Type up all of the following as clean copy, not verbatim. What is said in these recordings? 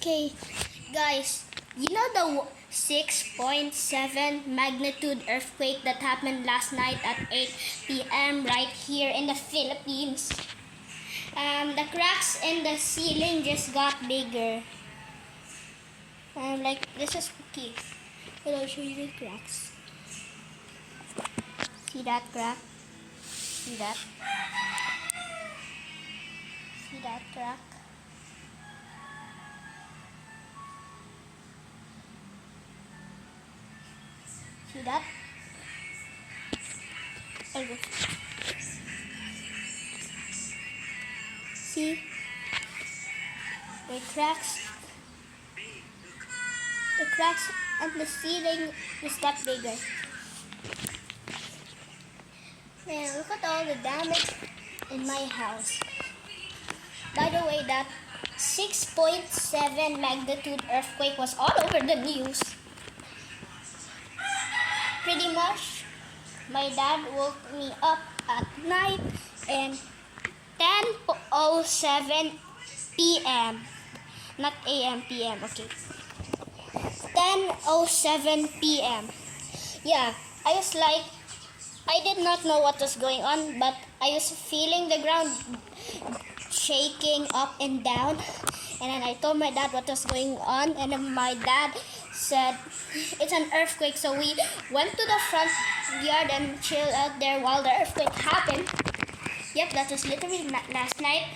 Okay, guys, you know the 6.7 magnitude earthquake that happened last night at 8 p.m. right here in the Philippines? The cracks in the ceiling just got bigger. Like, this is spooky. But I'll show you the cracks. See that crack? See that? See that crack? See that? See? The cracks on the ceiling just got bigger. Man, look at all the damage in my house. By the way, that 6.7 magnitude earthquake was all over the news. Pretty much, my dad woke me up at night and 10:07 p.m. Not a.m. p.m. Okay. 10:07 p.m. Yeah, I was like, I did not know what was going on, but I was feeling the ground shaking up and down. And then I told my dad what was going on, and then my dad said, it's an earthquake. So we went to the front yard and chilled out there while the earthquake happened. Yep, that was literally last night.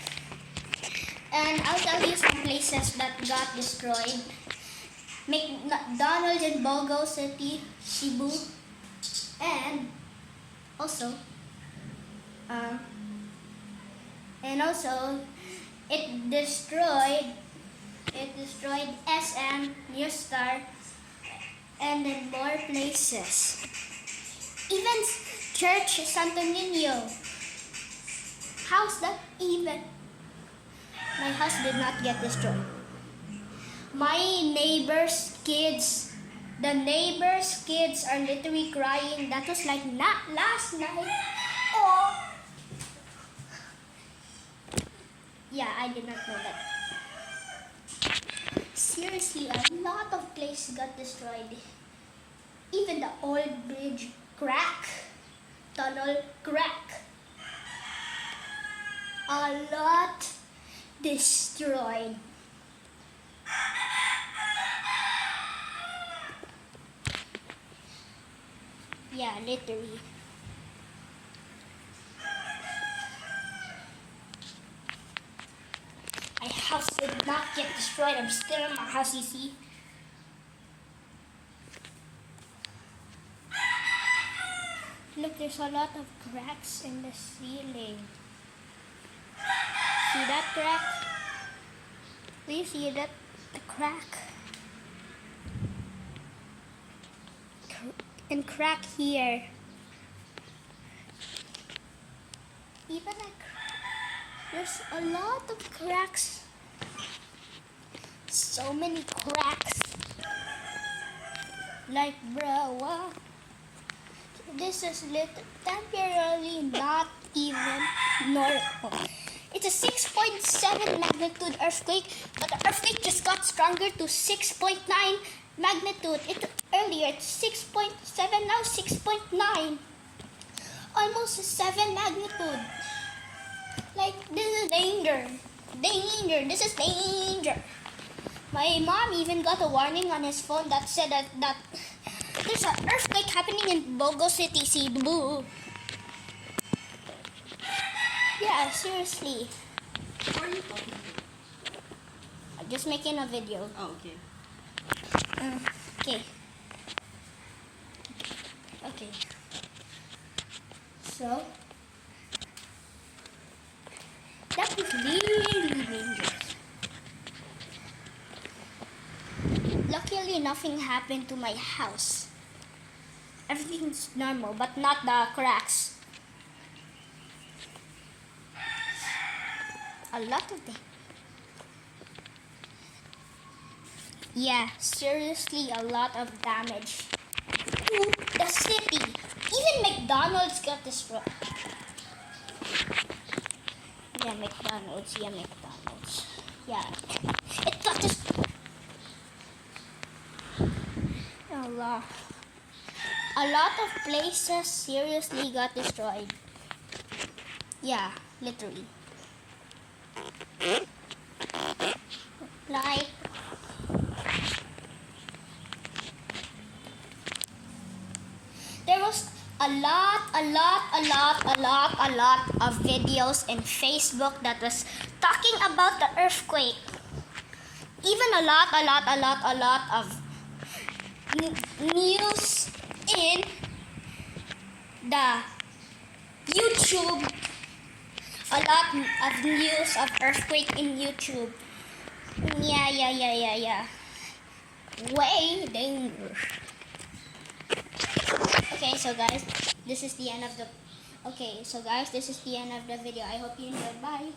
And I'll tell you some places that got destroyed. McDonald's in Bogo City, Cebu, and also it destroyed SM, New Star, and then more places. Even Church Santo Niño. How's that even? My house did not get destroyed. My neighbor's kids, the neighbor's kids are literally crying. That was like not last night. Oh. Yeah, I did not know that. Seriously, a lot of places got destroyed. Even the old bridge crack, tunnel crack. A lot destroyed. Yeah, literally. My house did not get destroyed. I'm still in my house, you see. Look, there's a lot of cracks in the ceiling. See that crack? Do you see that? The crack? And crack here. Even there's a lot of cracks. So many cracks. Like, bro, what? This is temporarily not even normal. It's a 6.7 magnitude earthquake, but the earthquake just got stronger to 6.9 magnitude. Earlier it's 6.7, now 6.9. Almost a 7 magnitude. Like, this is danger. Danger. This is danger. My mom even got a warning on his phone that said that there's an earthquake happening in Bogo City, Cebu. Yeah, seriously. What are you talking about? I'm just making a video. Oh, okay. Okay. Okay. So, that was really dangerous. Luckily, nothing happened to my house. Everything's normal, but not the cracks. A lot of them. Yeah, seriously, a lot of damage to the city. Even McDonald's got destroyed. Yeah, McDonald's. Yeah, it got destroyed. blah. A lot of places seriously got destroyed. Yeah, literally. Like, there was a lot of videos in Facebook that was talking about the earthquake. Even a lot of news in the YouTube. A lot of news of earthquake in YouTube. Yeah. Way dangerous. Okay, so guys, this is the end of the video. I hope you enjoyed. Bye.